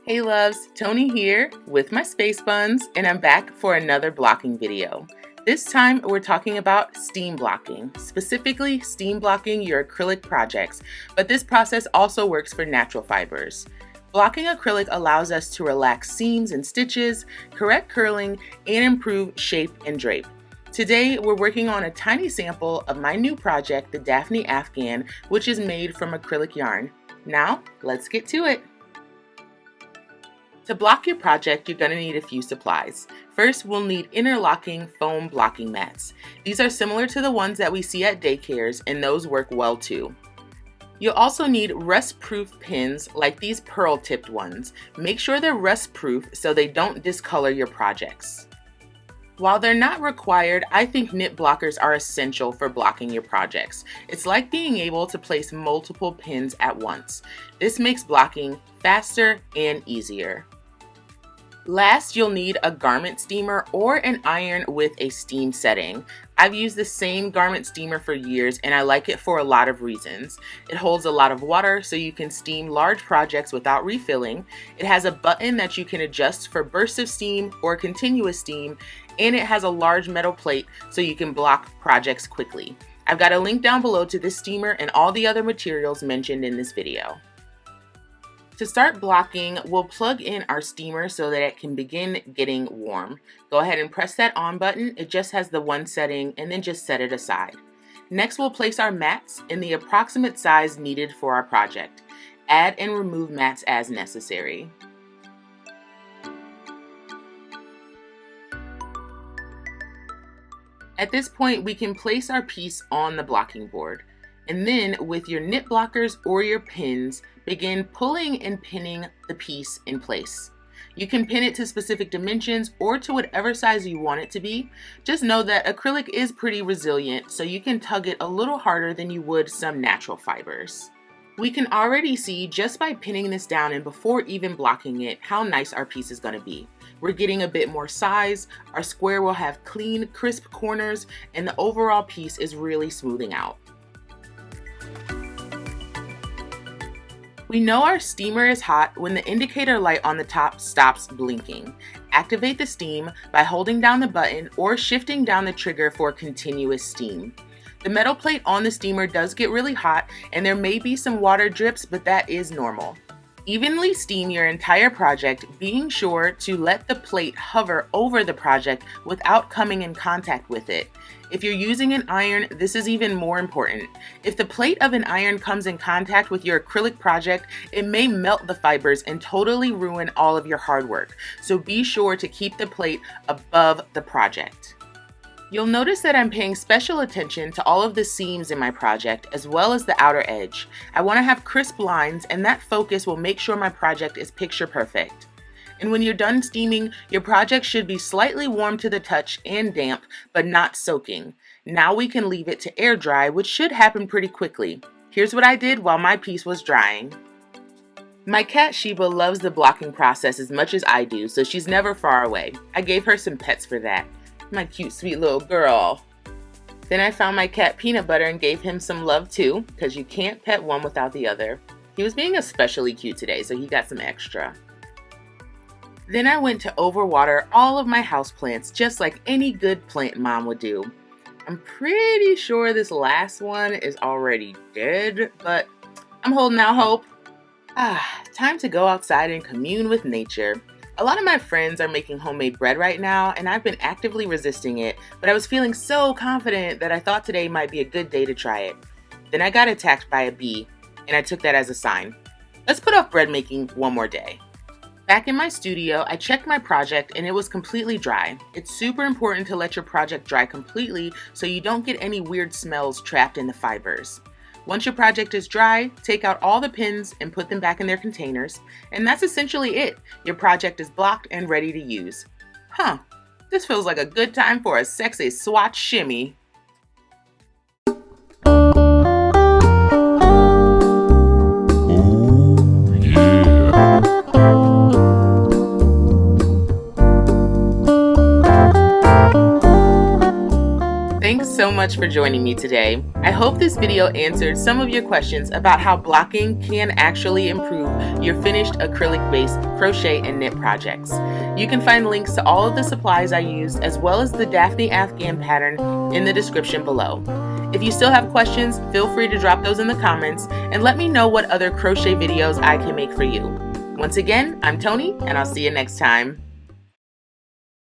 Hey loves, Tony here with my space buns, and I'm back for another blocking video. This time we're talking about steam blocking, specifically steam blocking your acrylic projects, but this process also works for natural fibers. Blocking acrylic allows us to relax seams and stitches, correct curling, and improve shape and drape. Today we're working on a tiny sample of my new project, the Daphne Afghan, which is made from acrylic yarn. Now let's get to it. To block your project, you're going to need a few supplies. First, we'll need interlocking foam blocking mats. These are similar to the ones that we see at daycares, and those work well too. You'll also need rust-proof pins like these pearl-tipped ones. Make sure they're rust-proof so they don't discolor your projects. While they're not required, I think knit blockers are essential for blocking your projects. It's like being able to place multiple pins at once. This makes blocking faster and easier. Last, you'll need a garment steamer or an iron with a steam setting. I've used the same garment steamer for years and I like it for a lot of reasons. It holds a lot of water so you can steam large projects without refilling. It has a button that you can adjust for bursts of steam or continuous steam, and it has a large metal plate so you can block projects quickly. I've got a link down below to this steamer and all the other materials mentioned in this video. To start blocking, we'll plug in our steamer so that it can begin getting warm. Go ahead and press that on button. It just has the one setting, and then just set it aside. Next, we'll place our mats in the approximate size needed for our project. Add and remove mats as necessary. At this point, we can place our piece on the blocking board. And then with your knit blockers or your pins, begin pulling and pinning the piece in place. You can pin it to specific dimensions or to whatever size you want it to be. Just know that acrylic is pretty resilient, so you can tug it a little harder than you would some natural fibers. We can already see just by pinning this down and before even blocking it how nice our piece is going to be. We're getting a bit more size, our square will have clean, crisp corners, and the overall piece is really smoothing out. We know our steamer is hot when the indicator light on the top stops blinking. Activate the steam by holding down the button or shifting down the trigger for continuous steam. The metal plate on the steamer does get really hot and there may be some water drips, but that is normal. Evenly steam your entire project, being sure to let the plate hover over the project without coming in contact with it. If you're using an iron, this is even more important. If the plate of an iron comes in contact with your acrylic project, it may melt the fibers and totally ruin all of your hard work. So be sure to keep the plate above the project. You'll notice that I'm paying special attention to all of the seams in my project as well as the outer edge. I want to have crisp lines, and that focus will make sure my project is picture perfect. And when you're done steaming, your project should be slightly warm to the touch and damp, but not soaking. Now we can leave it to air dry, which should happen pretty quickly. Here's what I did while my piece was drying. My cat Sheba loves the blocking process as much as I do, so she's never far away. I gave her some pets for that. My cute, sweet little girl. Then I found my cat Peanut Butter and gave him some love too, because you can't pet one without the other. He was being especially cute today, so he got some extra. Then I went to overwater all of my houseplants, just like any good plant mom would do. I'm pretty sure this last one is already dead, but I'm holding out hope. Time to go outside and commune with nature. A lot of my friends are making homemade bread right now, and I've been actively resisting it, but I was feeling so confident that I thought today might be a good day to try it. Then I got attacked by a bee, and I took that as a sign. Let's put off bread making one more day. Back in my studio, I checked my project and it was completely dry. It's super important to let your project dry completely so you don't get any weird smells trapped in the fibers. Once your project is dry, take out all the pins and put them back in their containers, and that's essentially it. Your project is blocked and ready to use. This feels like a good time for a sexy swatch shimmy. Thanks so much for joining me today. I hope this video answered some of your questions about how blocking can actually improve your finished acrylic-based crochet and knit projects. You can find links to all of the supplies I used as well as the Daphne Afghan pattern in the description below. If you still have questions, feel free to drop those in the comments and let me know what other crochet videos I can make for you. Once again, I'm Tony, and I'll see you next time.